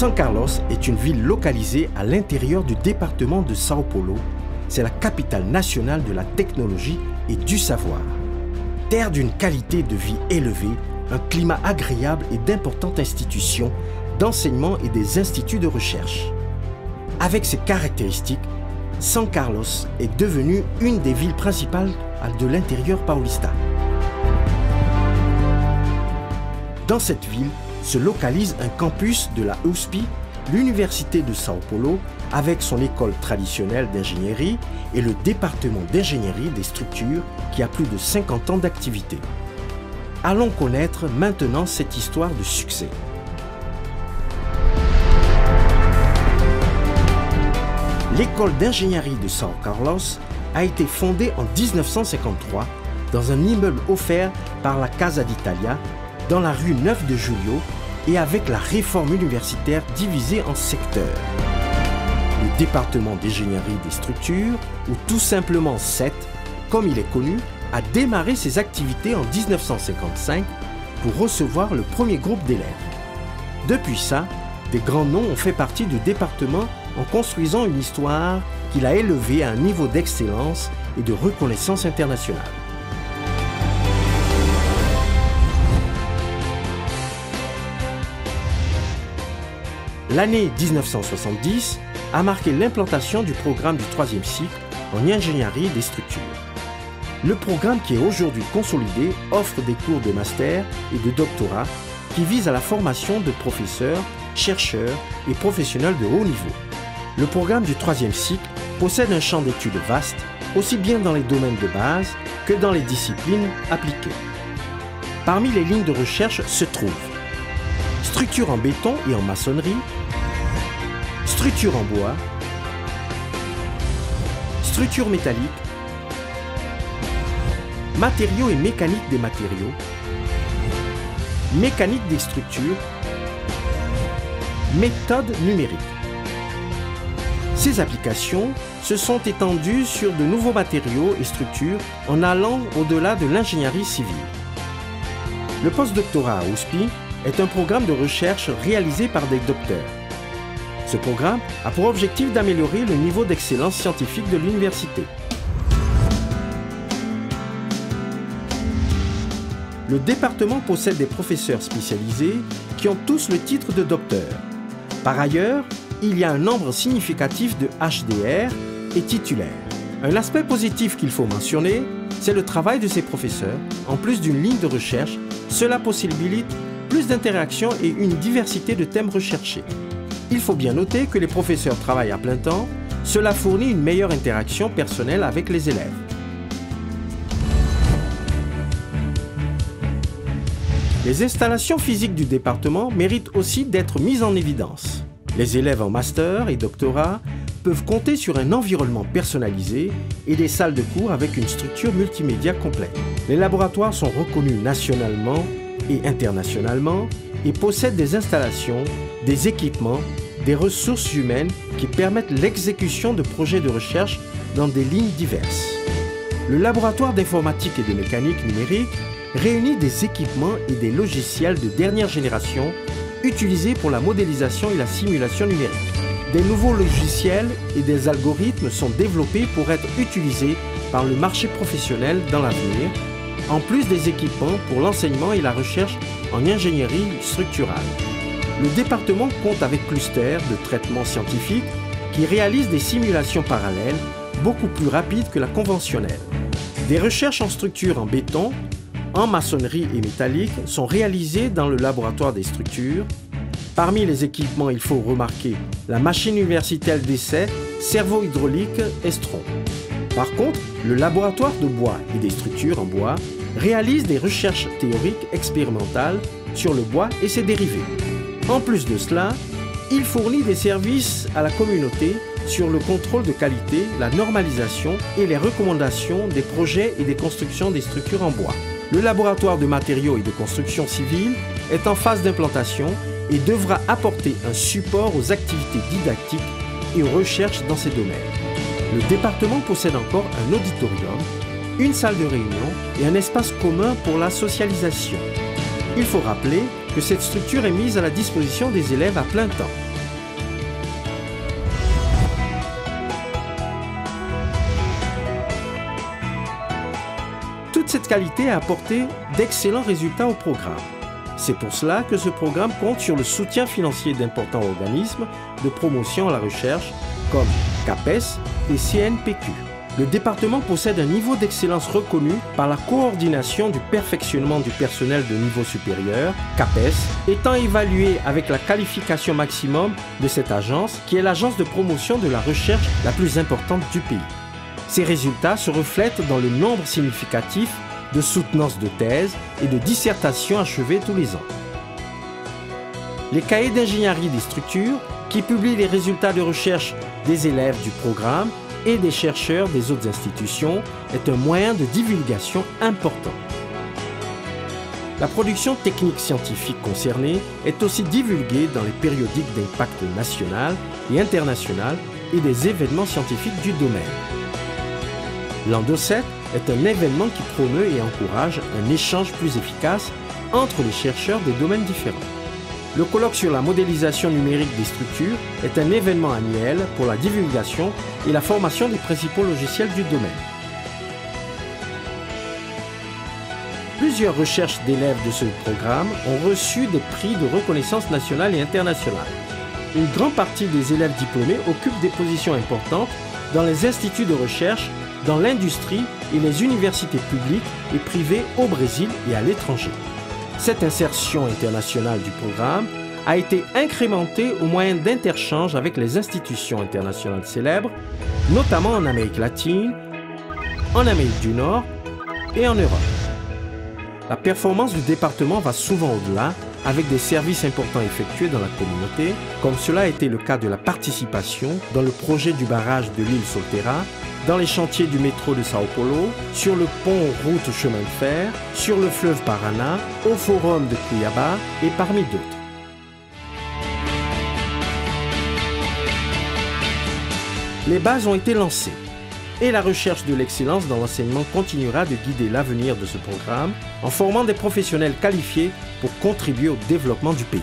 São Carlos est une ville localisée à l'intérieur du département de São Paulo. C'est la capitale nationale de la technologie et du savoir. Terre d'une qualité de vie élevée, un climat agréable et d'importantes institutions d'enseignement et des instituts de recherche. Avec ces caractéristiques, São Carlos est devenue une des villes principales de l'intérieur paulista. Dans cette ville se localise un campus de la USP, l'Université de São Paulo, avec son école traditionnelle d'ingénierie et le département d'ingénierie des structures qui a plus de 50 ans d'activité. Allons connaître maintenant cette histoire de succès. L'école d'ingénierie de São Carlos a été fondée en 1953 dans un immeuble offert par la Casa d'Italia dans la rue 9 de Julio et avec la réforme universitaire divisée en secteurs. Le département d'ingénierie des structures, ou tout simplement CET, comme il est connu, a démarré ses activités en 1955 pour recevoir le premier groupe d'élèves. Depuis ça, des grands noms ont fait partie du département en construisant une histoire qu'il a élevée à un niveau d'excellence et de reconnaissance internationale. L'année 1970 a marqué l'implantation du programme du 3e cycle en ingénierie des structures. Le programme qui est aujourd'hui consolidé offre des cours de master et de doctorat qui visent à la formation de professeurs, chercheurs et professionnels de haut niveau. Le programme du 3e cycle possède un champ d'études vaste, aussi bien dans les domaines de base que dans les disciplines appliquées. Parmi les lignes de recherche se trouvent structure en béton et en maçonnerie, structure en bois, structure métallique, matériaux et mécanique des matériaux, mécanique des structures, méthode numérique. Ces applications se sont étendues sur de nouveaux matériaux et structures en allant au-delà de l'ingénierie civile. Le postdoctorat à USP est un programme de recherche réalisé par des docteurs. Ce programme a pour objectif d'améliorer le niveau d'excellence scientifique de l'université. Le département possède des professeurs spécialisés qui ont tous le titre de docteur. Par ailleurs, il y a un nombre significatif de HDR et titulaires. Un aspect positif qu'il faut mentionner, c'est le travail de ces professeurs. En plus d'une ligne de recherche, cela possibilite plus d'interactions et une diversité de thèmes recherchés. Il faut bien noter que les professeurs travaillent à plein temps, cela fournit une meilleure interaction personnelle avec les élèves. Les installations physiques du département méritent aussi d'être mises en évidence. Les élèves en master et doctorat peuvent compter sur un environnement personnalisé et des salles de cours avec une structure multimédia complète. Les laboratoires sont reconnus nationalement et internationalement et possèdent des installations, des équipements, des ressources humaines qui permettent l'exécution de projets de recherche dans des lignes diverses. Le laboratoire d'informatique et de mécanique numérique réunit des équipements et des logiciels de dernière génération utilisés pour la modélisation et la simulation numérique. Des nouveaux logiciels et des algorithmes sont développés pour être utilisés par le marché professionnel dans l'avenir, en plus des équipements pour l'enseignement et la recherche en ingénierie structurale. Le département compte avec clusters de traitement scientifique qui réalisent des simulations parallèles beaucoup plus rapides que la conventionnelle. Des recherches en structure en béton, en maçonnerie et métallique sont réalisées dans le laboratoire des structures. Parmi les équipements, il faut remarquer la machine universitaire d'essai servo-hydraulique Estron. Par contre, le laboratoire de bois et des structures en bois réalise des recherches théoriques expérimentales sur le bois et ses dérivés. En plus de cela, il fournit des services à la communauté sur le contrôle de qualité, la normalisation et les recommandations des projets et des constructions des structures en bois. Le laboratoire de matériaux et de construction civile est en phase d'implantation et devra apporter un support aux activités didactiques et aux recherches dans ces domaines. Le département possède encore un auditorium, une salle de réunion et un espace commun pour la socialisation. Il faut rappeler que cette structure est mise à la disposition des élèves à plein temps. toute cette qualité a apporté d'excellents résultats au programme. C'est pour cela que ce programme compte sur le soutien financier d'importants organismes de promotion à la recherche comme CAPES et CNPq. Le département possède un niveau d'excellence reconnu par la coordination du perfectionnement du personnel de niveau supérieur, CAPES, étant évalué avec la qualification maximum de cette agence, qui est l'agence de promotion de la recherche la plus importante du pays. Ces résultats se reflètent dans le nombre significatif de soutenances de thèses et de dissertations achevées tous les ans. Les cahiers d'ingénierie des structures, qui publient les résultats de recherche des élèves du programme et des chercheurs des autres institutions, est un moyen de divulgation important. La production technique scientifique concernée est aussi divulguée dans les périodiques d'impact national et international et des événements scientifiques du domaine. L'Endo7 est un événement qui promeut et encourage un échange plus efficace entre les chercheurs des domaines différents. Le colloque sur la modélisation numérique des structures est un événement annuel pour la divulgation et la formation des principaux logiciels du domaine. Plusieurs recherches d'élèves de ce programme ont reçu des prix de reconnaissance nationale et internationale. Une grande partie des élèves diplômés occupent des positions importantes dans les instituts de recherche, dans l'industrie et les universités publiques et privées au Brésil et à l'étranger. Cette insertion internationale du programme a été incrémentée au moyen d'interchanges avec les institutions internationales célèbres, notamment en Amérique latine, en Amérique du Nord et en Europe. La performance du département va souvent au-delà, avec des services importants effectués dans la communauté, comme cela a été le cas de la participation dans le projet du barrage de l'île Solteira, dans les chantiers du métro de Sao Paulo, sur le pont route chemin de fer, sur le fleuve Paraná, au forum de Cuiabá et parmi d'autres. Les bases ont été lancées et la recherche de l'excellence dans l'enseignement continuera de guider l'avenir de ce programme en formant des professionnels qualifiés pour contribuer au développement du pays.